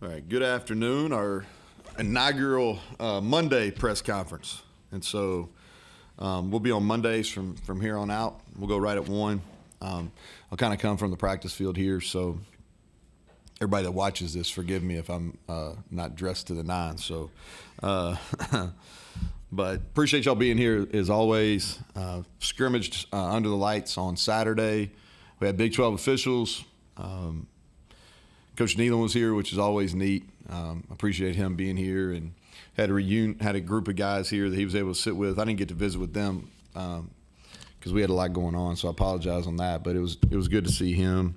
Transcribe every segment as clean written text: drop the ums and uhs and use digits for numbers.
All right, good afternoon. Our inaugural Monday press conference. And so we'll be on Mondays from here on out. We'll go right at 1. I'll kind of come from the practice field here, so everybody that watches this, forgive me if I'm not dressed to the nines. So, but appreciate y'all being here as always. Scrimmaged under the lights on Saturday. We had Big 12 officials. Coach Neal was here, which is always neat. Appreciate him being here, and had a group of guys here that he was able to sit with. I didn't get to visit with them because we had a lot going on, so I apologize on that. But it was good to see him.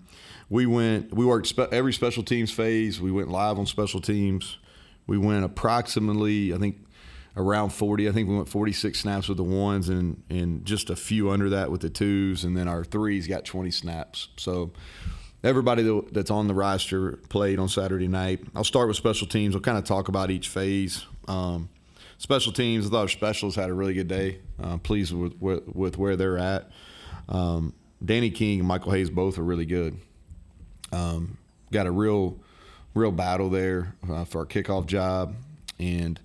We worked every special teams phase. We went live on special teams. We went approximately, I think, around 40. I think we went 46 snaps with the ones and just a few under that with the twos, and then our threes got 20 snaps. So everybody that's on the roster played on Saturday night. I'll start with special teams. I'll kind of talk about each phase. Special teams, I thought our specials had a really good day. Pleased with where they're at. Danny King and Michael Hayes both are really good. Got a real battle there for our kickoff job, and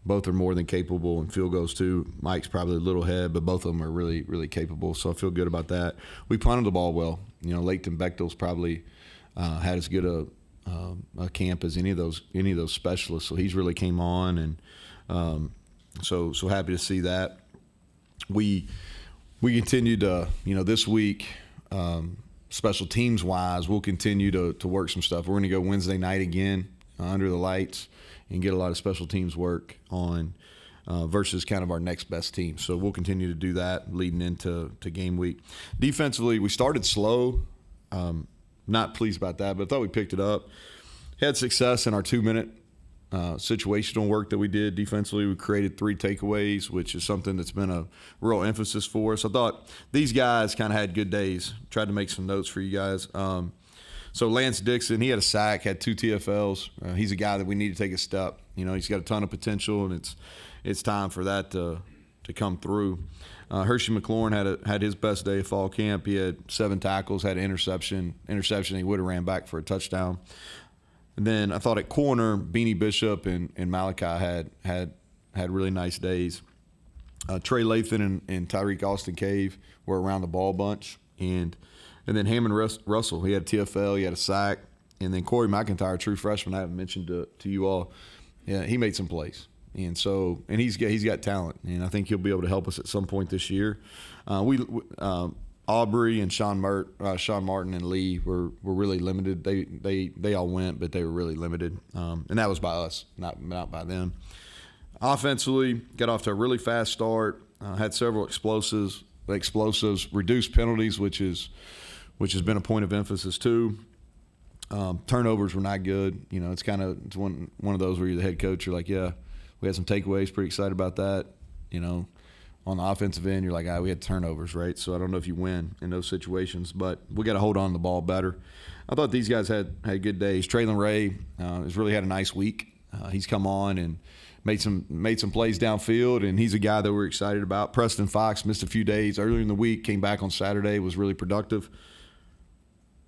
both are more than capable in field goals too. Mike's probably a little ahead, but both of them are really, really capable. So I feel good about that. We punted the ball well. You know, Leighton Bechtel's probably had as good a camp as any of those specialists. So he's really came on, and so happy to see that. We continue to, this week, special teams wise, we'll continue to work some stuff. We're going to go Wednesday night again under the lights and get a lot of special teams work on versus kind of our next best team. So we'll continue to do that leading into game week. Defensively, we started slow. Not pleased about that, but I thought we picked it up. Had success in our 2-minute situational work that we did defensively. We created 3 takeaways, which is something that's been a real emphasis for us. I thought these guys kind of had good days. Tried to make some notes for you guys. So Lance Dixon, he had a sack, had 2 TFLs. He's a guy that we need to take a step. He's got a ton of potential, and it's time for that to come through. Hershey McLaurin had his best day of fall camp. He had 7 tackles, had an interception. He would have ran back for a touchdown. And then I thought at corner, Beanie Bishop and Malachi had really nice days. Trey Lathan and Tyreek Austin Cave were around the ball bunch, and then Hammond Russell, he had a TFL, he had a sack. And then Corey McIntyre, true freshman, I haven't mentioned to you all. Yeah, he made some plays. And he's got talent, and I think he'll be able to help us at some point this year. Aubrey and Sean Martin and Lee were really limited. They all went, but they were really limited. And that was by us, not by them. Offensively, got off to a really fast start, had several explosives, reduced penalties, which has been a point of emphasis too. Turnovers were not good. It's one of those where you're the head coach. You're like, yeah, we had some takeaways. Pretty excited about that. On the offensive end, you're like, we had turnovers, right? So I don't know if you win in those situations, but we got to hold on to the ball better. I thought these guys had good days. Traylon Ray has really had a nice week. He's come on and made some plays downfield, and he's a guy that we're excited about. Preston Fox missed a few days earlier in the week, came back on Saturday, was really productive.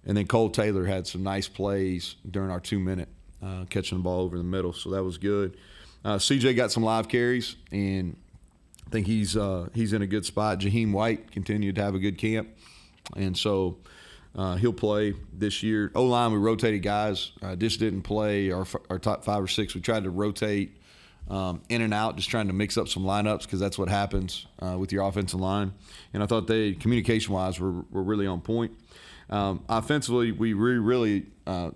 And then Cole Taylor had some nice plays during our 2-minute, catching the ball over the middle, so that was good. CJ got some live carries, and I think he's in a good spot. Jaheim White continued to have a good camp, and so he'll play this year. O-line, we rotated guys. Just didn't play our top 5 or 6. We tried to rotate in and out, just trying to mix up some lineups because that's what happens with your offensive line. And I thought they, communication-wise, were really on point. Offensively, we really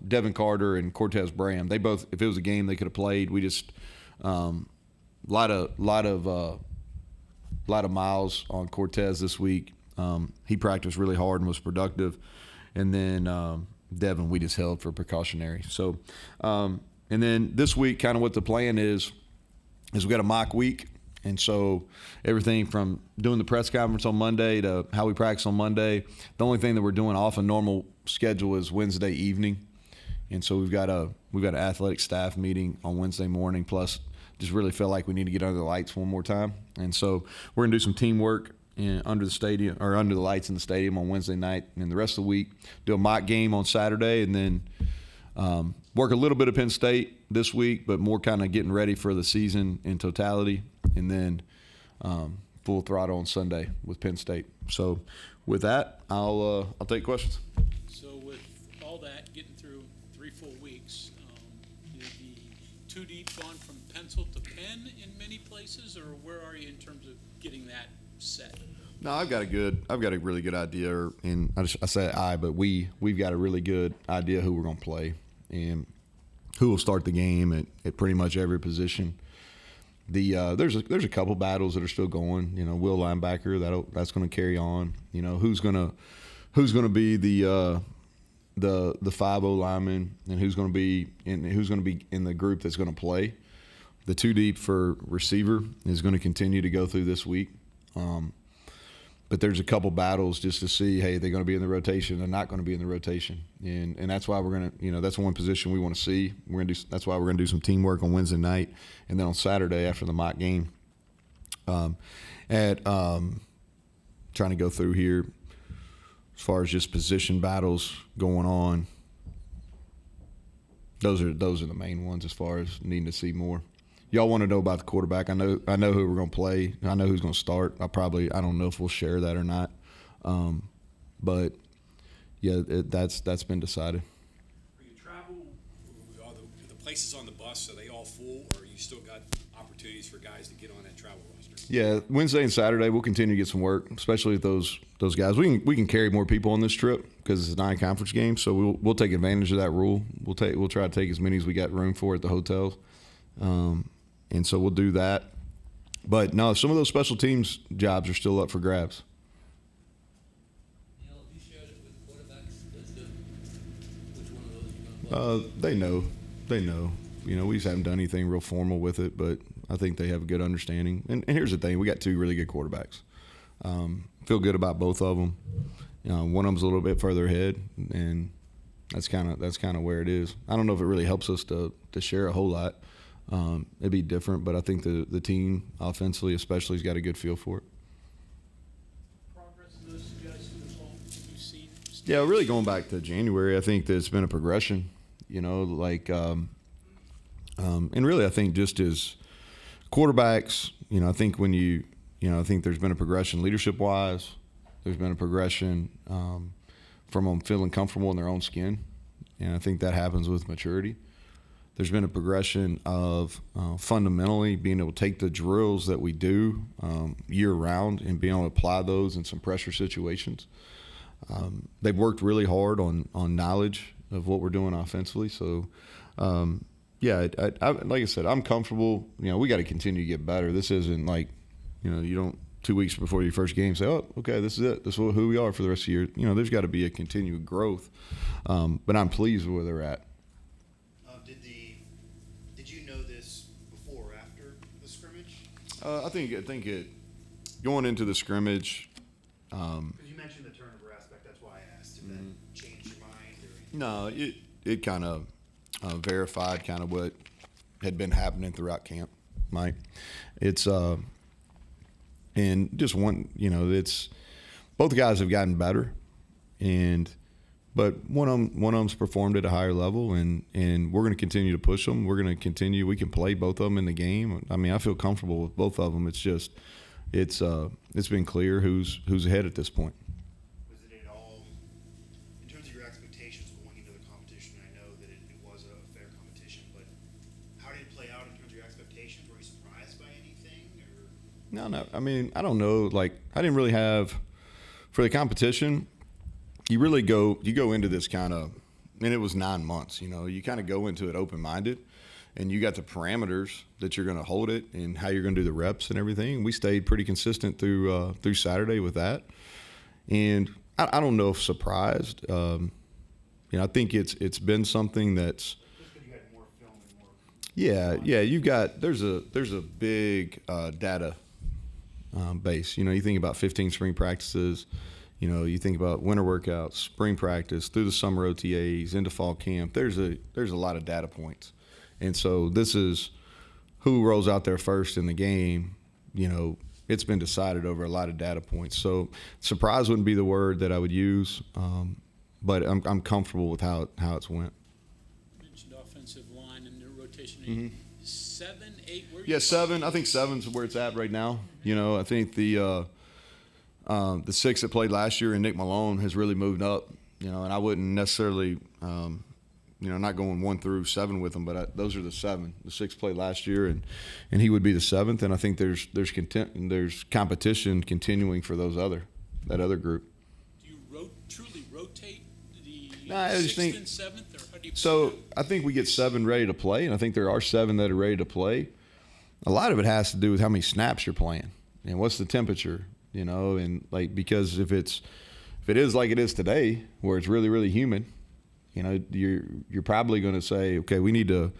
Devin Carter and Cortez Bram. They both, if it was a game they could have played, we just lot of miles on Cortez this week. He practiced really hard and was productive. And then Devin, we just held for precautionary. So, and then this week, kind of what the plan is we got a mock week. And so everything from doing the press conference on Monday to how we practice on Monday, the only thing that we're doing off a normal schedule is Wednesday evening. And so we've got an athletic staff meeting on Wednesday morning, plus just really feel like we need to get under the lights one more time. And so we're going to do some teamwork under the lights in the stadium on Wednesday night, and the rest of the week do a mock game on Saturday, and then Work a little bit of Penn State this week, but more kind of getting ready for the season in totality, and then full throttle on Sunday with Penn State. So with that, I'll take questions. So with all that, getting through 3 full weeks, is the two deep gone from pencil to pen in many places, or where are you in terms of getting that set? No, I've got a really good idea, and I say but we've got a really good idea who we're going to play and who will start the game at pretty much every position. There's a couple battles that are still going. Will linebacker that's going to carry on. Who's going to be the 5-0 lineman, and who's going to be in the group that's going to play. The two deep for receiver is going to continue to go through this week. But there's a couple battles just to see, hey, they're going to be in the rotation, they're not going to be in the rotation, and that's why we're going to, that's one position we want to see. That's why we're going to do some teamwork on Wednesday night, and then on Saturday after the mock game. Trying to go through here as far as just position battles going on. Those are the main ones as far as needing to see more. Y'all want to know about the quarterback. I know who we're going to play. I know who's going to start. I don't know if we'll share that or not. But yeah, that's been decided. When you travel, are the places on the bus, are they all full, or you still got opportunities for guys to get on that travel roster? Yeah, Wednesday and Saturday we'll continue to get some work, especially with those guys. We can carry more people on this trip because it's a non-conference game, so we'll take advantage of that rule. We'll try to take as many as we got room for at the hotels. And so we'll do that. But, no, some of those special teams jobs are still up for grabs. Neal, have you shared it with quarterbacks as to which one of those you're going to play? They know. We just haven't done anything real formal with it, but I think they have a good understanding. And here's the thing. We got two really good quarterbacks. Feel good about both of them. One of them's a little bit further ahead, and that's kind of where it is. I don't know if it really helps us to share a whole lot. It'd be different, but I think the team offensively especially has got a good feel for it. Progress of those guys you've seen? Yeah, really going back to January, I think that it's been a progression, and really I think just as quarterbacks, I think I think there's been a progression leadership-wise. There's been a progression from them feeling comfortable in their own skin, and I think that happens with maturity. There's been a progression of fundamentally being able to take the drills that we do year-round and being able to apply those in some pressure situations. They've worked really hard on knowledge of what we're doing offensively. So, like I said, I'm comfortable. We got to continue to get better. This isn't like, you don't 2 weeks before your first game say, oh, okay, this is it. This is who we are for the rest of the year. There's got to be a continued growth. But I'm pleased with where they're at. Did you know this before or after the scrimmage? I think it going into the scrimmage. Because you mentioned the turnover aspect, that's why I asked if that changed your mind. No, it kind of verified kind of what had been happening throughout camp, Mike. It's and just one, it's both guys have gotten better, but one of them's performed at a higher level, and we're going to continue to push them. We're going to continue. We can play both of them in the game. I mean, I feel comfortable with both of them. It's just it's been clear who's ahead at this point. Was it at all, in terms of your expectations going into the competition? I know that it was a fair competition, but how did it play out in terms of your expectations? Were you surprised by anything? Or? No. I mean, I don't know. Like, I didn't really have for the competition. You go into this kind of, and it was 9 months. You kind of go into it open-minded, and you got the parameters that you're going to hold it and how you're going to do the reps and everything. We stayed pretty consistent through Saturday with that, and I don't know if surprised. I think it's been something that's. Just because you had more film and more. Yeah. You got there's a big data base. You think about 15 spring practices. You think about winter workouts, spring practice, through the summer OTAs, into fall camp. There's a lot of data points. And so this is who rolls out there first in the game. It's been decided over a lot of data points. So surprise wouldn't be the word that I would use, but I'm comfortable with how it's went. line and their rotation. 7, 8, where? Yeah, 7. I think 7's where it's at right now. You know, I think the 6 that played last year and Nick Malone has really moved up. You know, and I wouldn't necessarily, not going 1 through 7 with them, but those are the 7. The 6 played last year, and he would be the 7th. And I think there's competition continuing for that other group. Do you truly rotate the No, I just 6th think and 7th, or how do you? so. I think we get 7 ready to play, and I think there are 7 that are ready to play. A lot of it has to do with how many snaps you're playing and what's the temperature, you know, and like because if it is like it is today, where it's really really humid, you know, you're probably going to say, okay, we need to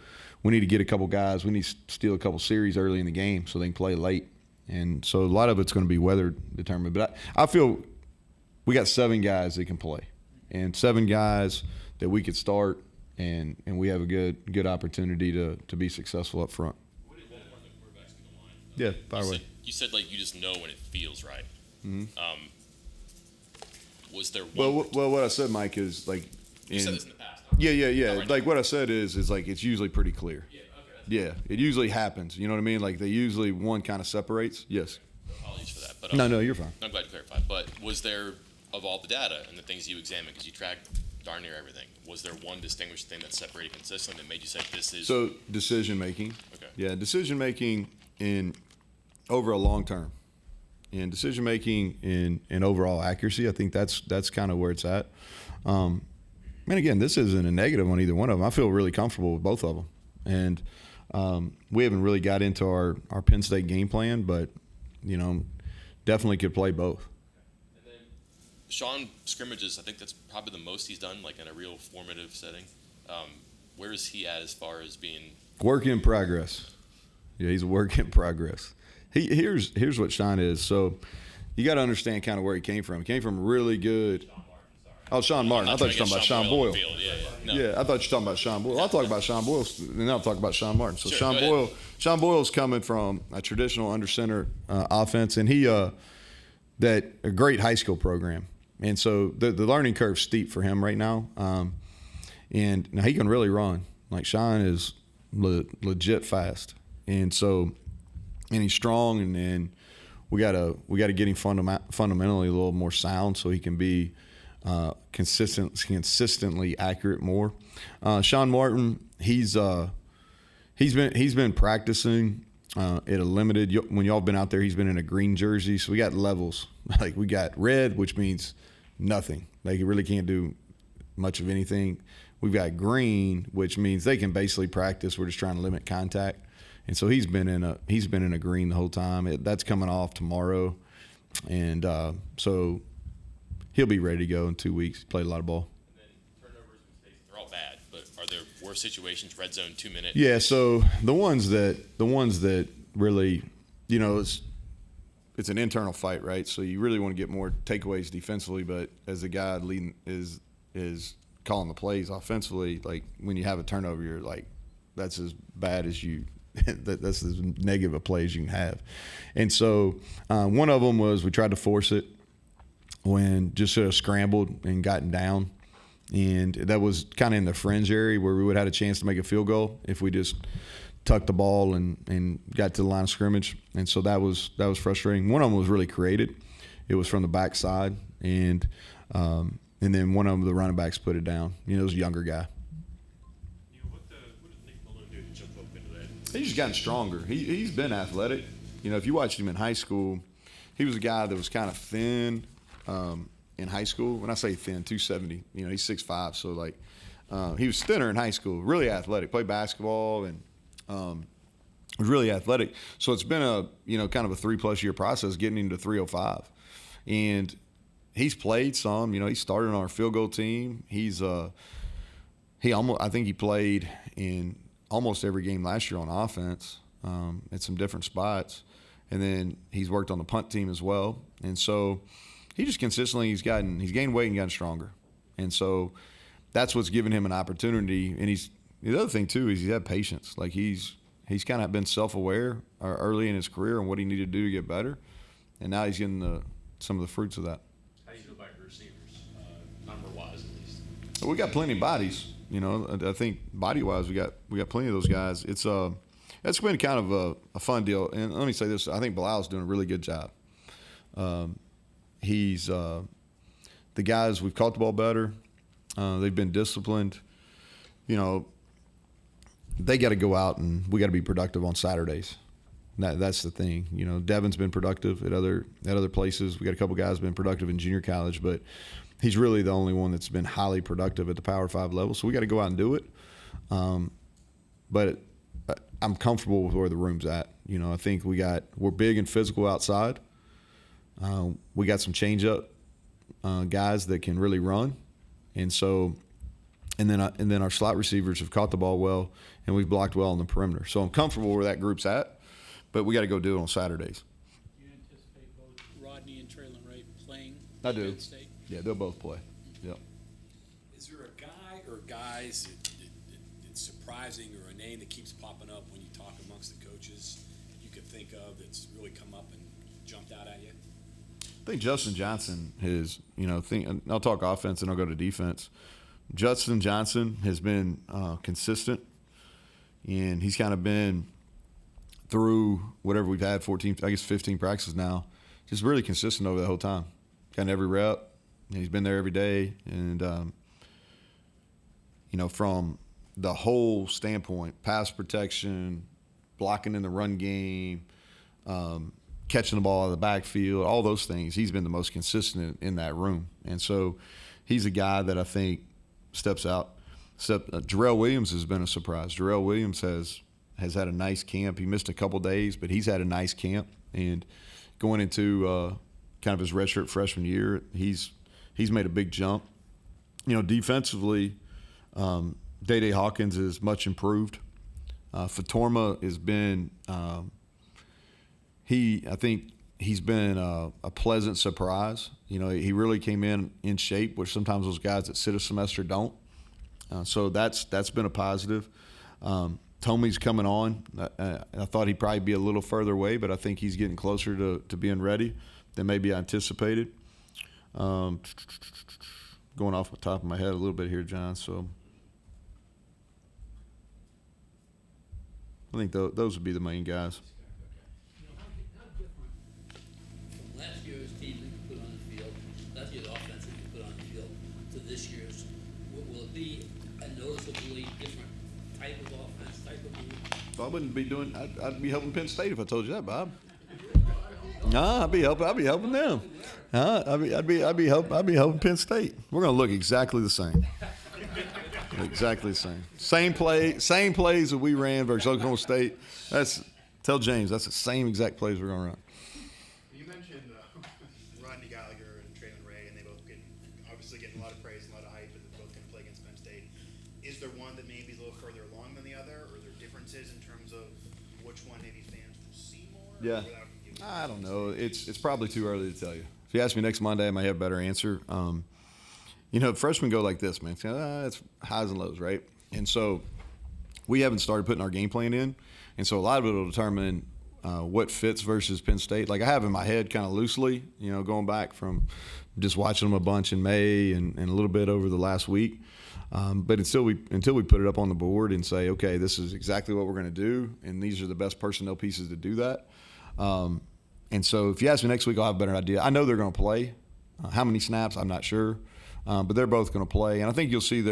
get a couple guys, we need to steal a couple series early in the game so they can play late, and so a lot of it's going to be weather determined. But I feel we got 7 guys that can play, and 7 guys that we could start, and we have a good opportunity to be successful up front. What did the quarterbacks in the line? Yeah, fire away. You said like you just know when it feels right. Mhm. Was there one? Well, what I said, Mike, is like you said this in the past. Yeah. Right Like now. what I said is like it's usually pretty clear. Yeah. Okay. Yeah, it usually happens. You know what I mean? Like they usually one kind of separates. Yes. Apologies for that. But No, you're fine. I'm glad you clarified. But was there, of all the data and the things you examined, because you tracked darn near everything, was there one distinguished thing that separated consistently that made you say this is? So decision making. Okay. Yeah, decision making in over a long term, and decision making in overall accuracy. I think that's kind of where it's at. And again, this isn't a negative on either one of them. I feel really comfortable with both of them, and we haven't really got into our Penn State game plan, but you know, definitely could play both. And then Sean scrimmages, I think that's probably the most he's done, like in a real formative setting. Where is he at as far as being? Work in progress. Yeah, he's a work in progress. Here's what Sean is. So you got to understand kind of where he came from. He came from really good. Sean Martin. I thought you were talking about Sean Boyle. No. Yeah, I thought you were talking about Sean Boyle. I'll talk about Sean Boyle, and then I'll talk about Sean Martin. So Sure, go ahead. Sean Boyle's coming from a traditional under center offense, and he a great high school program, and so the learning curve's steep for him right now. And now he can really run. Like Sean is legit fast, and he's strong, and we gotta get him fundamentally a little more sound so he can be consistently accurate more. Sean Martin, he's been practicing at a limited. When y'all been out there, he's been in a green jersey. So we got levels. Like we got red, which means nothing. Like he really can't do much of anything. We've got green, which means they can basically practice. We're just trying to limit contact. And so he's been in a green the whole time. That's coming off tomorrow, and so he'll be ready to go in 2 weeks. He played a lot of ball. And then turnovers, mistakes, they're all bad, but are there worse situations? Red zone, 2 minute. Yeah. So the ones that really, you know, it's an internal fight, right? So you really want to get more takeaways defensively, but as the guy leading is calling the plays offensively, like when you have a turnover, you're like, that's as bad as you. That's as negative a play as you can have. And so one of them was we tried to force it when just sort of scrambled and gotten down. And that was kind of in the fringe area where we would have had a chance to make a field goal if we just tucked the ball and got to the line of scrimmage. And so that was frustrating. One of them was really created. It was from the backside. And then one of them, the running backs put it down. You know, it was a younger guy. What does Nick Malone do to jump up into that? He's just gotten stronger. He's been athletic. You know, if you watched him in high school, he was a guy that was kind of thin in high school. When I say thin, 270. You know, he's 6'5", so like he was thinner in high school. Really athletic. Played basketball and was really athletic. So it's been a kind of a 3+ year process getting him to 305, and he's played some. You know, he started on our field goal team. I think he played in almost every game last year on offense at some different spots. And then he's worked on the punt team as well. And so he just consistently, he's gained weight and gotten stronger. And so that's what's given him an opportunity. And the other thing too is he's had patience. Like he's kind of been self-aware early in his career and what he needed to do to get better. And now he's getting some of the fruits of that. How do you feel about your receivers, number-wise at least? We got plenty of bodies. I think body-wise, we got plenty of those guys. It's been kind of a fun deal. And let me say this: I think Bilal's doing a really good job. He's the guys, we've caught the ball better. They've been disciplined. They got to go out and we got to be productive on Saturdays. That's the thing. Devin's been productive at other places. We got a couple guys been productive in junior college, but he's really the only one that's been highly productive at the Power 5 level. So we got to go out and do it. But I'm comfortable with where the room's at. I think we're big and physical outside. We got some change-up guys that can really run, and then our slot receivers have caught the ball well, and we've blocked well on the perimeter. So I'm comfortable where that group's at, but we got to go do it on Saturdays. Do you anticipate both Rodney and Traylon Ray playing I do. Penn State? Yeah, they'll both play. Yep. Is there a guy or guys it's surprising, or a name that keeps popping up when you talk amongst the coaches you could think of that's really come up and jumped out at you? I think Justin Johnson has, I'll talk offense and I'll go to defense. Justin Johnson has been consistent, and he's kind of been through whatever we've had, 15 practices now, just really consistent over the whole time. Gotten every rep. He's been there every day. And, from the whole standpoint, pass protection, blocking in the run game, catching the ball out of the backfield, all those things, he's been the most consistent in that room. And so he's a guy that I think steps out. Jarrell Williams has been a surprise. Jarrell Williams has had a nice camp. He missed a couple days, but he's had a nice camp. And going into kind of his redshirt freshman year, he's made a big jump. Defensively, Day Hawkins is much improved. Fatorma has been I think he's been a pleasant surprise. He really came in shape, which sometimes those guys that sit a semester don't. So that's been a positive. Tomey's coming on. I thought he'd probably be a little further away, but I think he's getting closer to being ready than maybe I anticipated. Going off the top of my head a little bit here, John. So I think those would be the main guys. How different from last year's team that you put on the field, last year's offense that you put on the field, to this year's? Will it be a noticeably different type of offense, type of move? I wouldn't be doing. I'd be helping Penn State if I told you that, Bob. No, I'd be helping them. I'd be helping Penn State. We're gonna look exactly the same. Exactly the same. Same plays that we ran versus Oklahoma State. Tell James that's the same exact plays we're gonna run. You mentioned Rodney Gallagher and Traylon Ray, and they both obviously getting a lot of praise and a lot of hype, and they're both going to play against Penn State. Is there one that maybe is a little further along than the other, or are there differences in terms of which one maybe fans will see more? Yeah. I don't know. It's probably too early to tell you. If you ask me next Monday, I might have a better answer. Freshmen go like this, man. It's highs and lows, right? And so we haven't started putting our game plan in. And so a lot of it will determine what fits versus Penn State. Like I have in my head kind of loosely, going back from just watching them a bunch in May and a little bit over the last week. But until we put it up on the board and say, okay, this is exactly what we're going to do, and these are the best personnel pieces to do that. And so if you ask me next week, I'll have a better idea. I know they're going to play. How many snaps, I'm not sure. But they're both going to play. And I think you'll see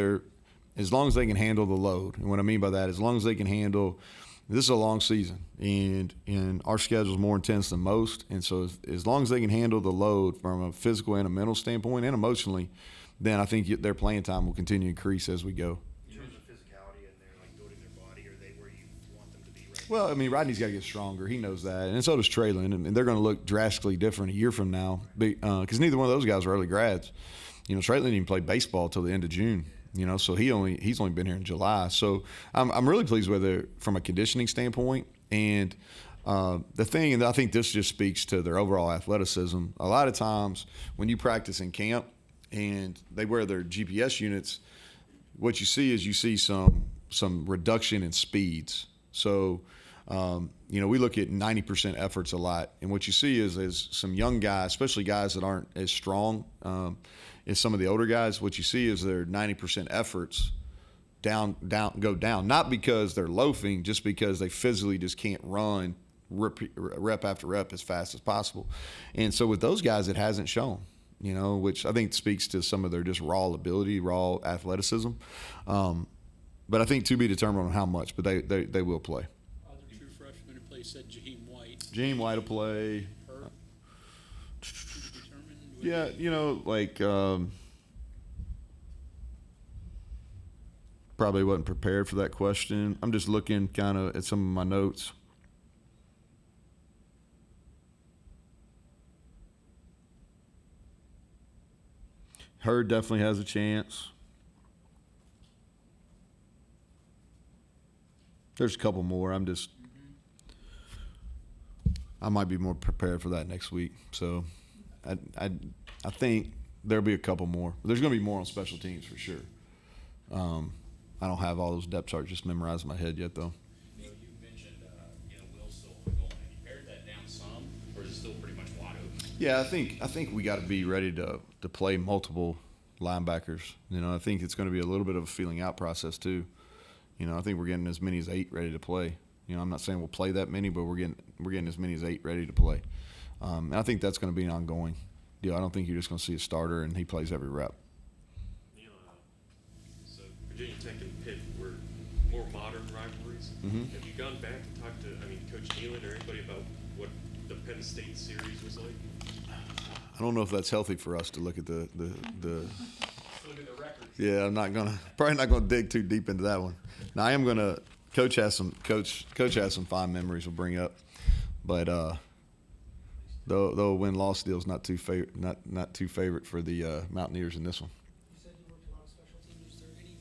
as long as they can handle the load. And what I mean by that, as long as they can handle – this is a long season, and our schedule is more intense than most. And so as long as they can handle the load from a physical and a mental standpoint and emotionally, then I think their playing time will continue to increase as we go. In terms of physicality and their building their body, are they where you want them to be right Well, I mean, Rodney's got to get stronger. He knows that. And so does Traylon. And they're going to look drastically different a year from now because neither one of those guys are early grads. Traylon didn't even play baseball till the end of June. So he's only been here in July. So I'm really pleased with it from a conditioning standpoint. And the thing, and I think this just speaks to their overall athleticism. A lot of times when you practice in camp and they wear their GPS units, what you see some reduction in speeds. So we look at 90% efforts a lot, and what you see is some young guys, especially guys that aren't as strong as some of the older guys. What you see is their 90% efforts go down, not because they're loafing, just because they physically just can't run rep after rep as fast as possible. And so with those guys, it hasn't shown, which I think speaks to some of their just raw ability, raw athleticism. But I think to be determined on how much, but they will play. Other true freshmen who play said Jaheim White. Jaheim White will play. Hurt. To be determined. Yeah, probably wasn't prepared for that question. I'm just looking kind of at some of my notes. Hurd definitely has a chance. There's a couple more. I might be more prepared for that next week. So I think there'll be a couple more. There's going to be more on special teams for sure. I don't have all those depth charts just memorized in my head yet, though. You mentioned, Will still on goal. Have you pared that down some, or is it still pretty much wide open? Yeah, I think we got to be ready to play multiple linebackers. I think it's going to be a little bit of a feeling out process too. I think we're getting as many as 8 ready to play. I'm not saying we'll play that many, but we're getting as many as 8 ready to play. And I think that's going to be an ongoing deal. I don't think you're just going to see a starter and he plays every rep. Neal, so Virginia Tech and Pitt were more modern rivalries. Mhm. Have you gone back and talked to, Coach Neal or anybody about what the Penn State series was like? I don't know if that's healthy for us to look at the Look at the records. Yeah, probably not gonna dig too deep into that one. Now I am gonna. Coach has some fond memories we'll bring up, but though win-loss deal is not too favorite for the Mountaineers in this one. You said you worked a lot of special teams. Is there any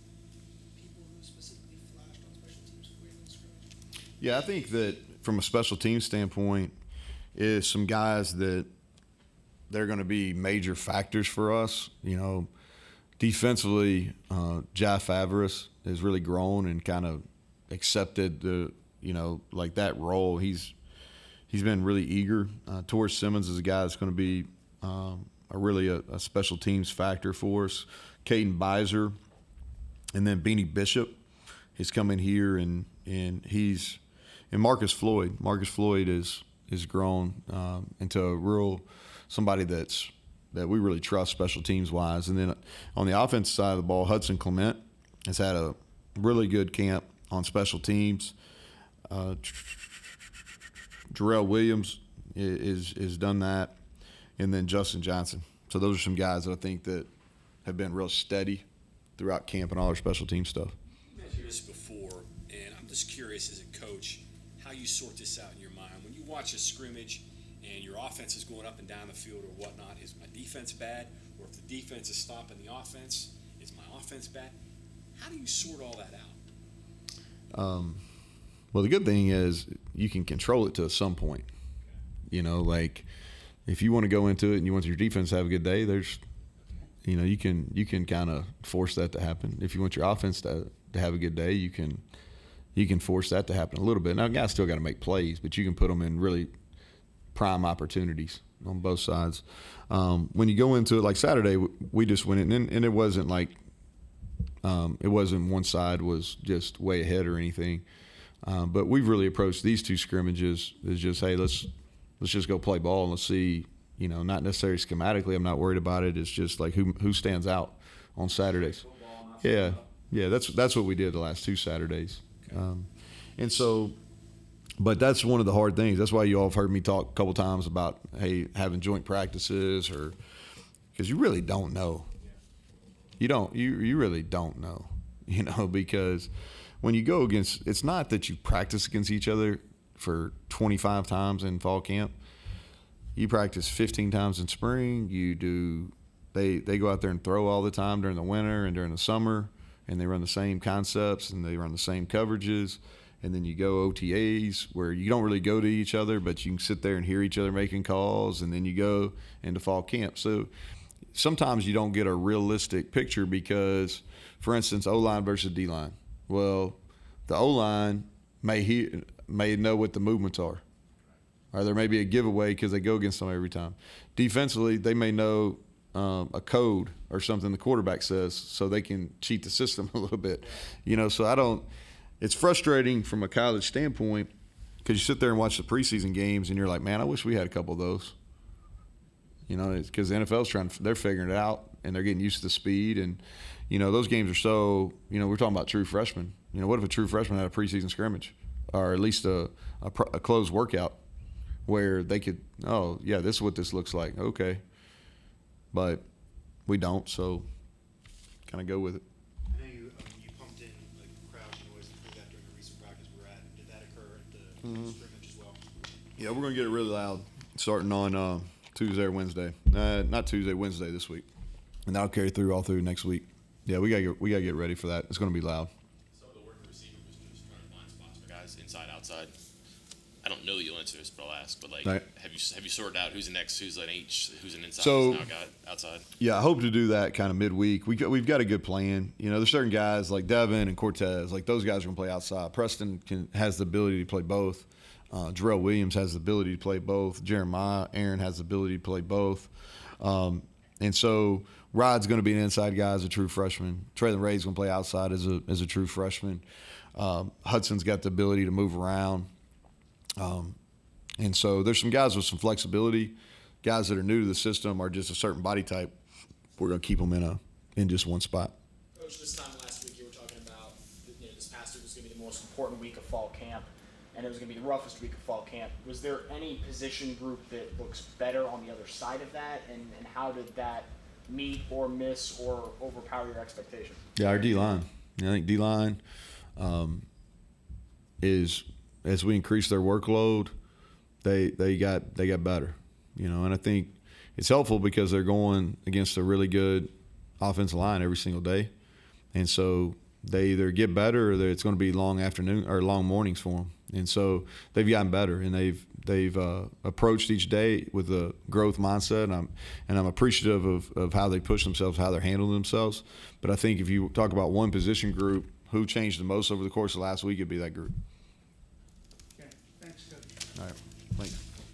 people who specifically flashed on special teams for you in the scrimmage? Yeah, I think that from a special team standpoint, is some guys that they're going to be major factors for us. Defensively, Jai Favaris has really grown and kind of accepted that role. He's been really eager. Torres Simmons is a guy that's going to be a special teams factor for us. Caden Beiser, and then Beanie Bishop has come in here and Marcus Floyd. Marcus Floyd is grown into a real somebody that we really trust special teams wise. And then on the offensive side of the ball, Hudson Clement has had a really good camp on special teams. Jarrell Williams is done that, and then Justin Johnson. So those are some guys that I think that have been real steady throughout camp and all our special team stuff. You mentioned this before, and I'm just curious as a coach how you sort this out in your mind. When you watch a scrimmage and your offense is going up and down the field or whatnot, is my defense bad? Or if the defense is stopping the offense, is my offense bad? How do you sort all that out? Well, the good thing is you can control it to some point. If you want to go into it and you want your defense to have a good day, you can kind of force that to happen. If you want your offense to have a good day, you can force that to happen a little bit. Now, guys still got to make plays, but you can put them in really prime opportunities on both sides. When you go into it, like Saturday, we just went in, and it wasn't like it wasn't one side was just way ahead or anything. But we've really approached these two scrimmages as just, hey, let's just go play ball and let's see, not necessarily schematically. I'm not worried about it. It's just like who stands out on Saturdays. Yeah, that's what we did the last 2 Saturdays. And so, but that's one of the hard things. That's why you all have heard me talk a couple times about, hey, having joint practices, or because you really don't know. You really don't know, because when you go against, it's not that you practice against each other for 25 times in fall camp. You practice 15 times in spring. They go out there and throw all the time during the winter and during the summer, and they run the same concepts and they run the same coverages. And then you go OTAs where you don't really go to each other, but you can sit there and hear each other making calls, and then you go into fall camp. So sometimes you don't get a realistic picture because, for instance, O-line versus D-line. Well, the O-line may know what the movements are. Or there may be a giveaway because they go against them every time. Defensively, they may know a code or something the quarterback says so they can cheat the system a little bit. You know, so I don't – it's frustrating from a college standpoint because you sit there and watch the preseason games and you're like, man, I wish we had a couple of those. You know, because the NFL's they're figuring it out and they're getting used to the speed. And, you know, those games are so, you know, we're talking about true freshmen. You know, what if a true freshman had a preseason scrimmage or at least a closed workout where they could, oh, yeah, this is what this looks like. Okay. But we don't, so kind of go with it. I know you pumped in like crowd noise and that during the recent practice we're at. Did that occur at the scrimmage as well? Yeah, we're going to get it really loud starting on Tuesday or Wednesday. Not Tuesday, Wednesday this week. And that'll carry through all through next week. Yeah, we gotta get ready for that. It's going to be loud. Some of the work the receiver was just trying to find spots for guys inside, outside. I don't know that you'll answer this, but I'll ask. But like, Right. have you sorted out who's an X, who's an H, who's an inside, So- who's an outside? Yeah, I hope to do that kind of midweek. We've got a good plan. You know, there's certain guys like Devin and Cortez, like those guys are going to play outside. Preston has the ability to play both. Jarrell Williams has the ability to play both. Aaron has the ability to play both. And so Rod's going to be an inside guy as a true freshman. Traylon Ray's going to play outside as a true freshman. Hudson's got the ability to move around. And so there's some guys with some flexibility. Guys that are new to the system are just a certain body type. We're going to keep them in just one spot. Coach, this time last week you were talking about, this past week was going to be the most important week of fall camp, and it was going to be the roughest week of fall camp. Was there any position group that looks better on the other side of that, and how did that meet or miss or overpower your expectations? Yeah, our D-line. I think D-line is, as we increase their workload, they got better, you know, and I think it's helpful because they're going against a really good offensive line every single day, and so they either get better or it's going to be long afternoon or long mornings for them, and so they've gotten better and they've approached each day with a growth mindset, and I'm appreciative of how they push themselves, how they're handling themselves. But I think if you talk about one position group who changed the most over the course of last week, it'd be that group. Okay, thanks, Coach. All right.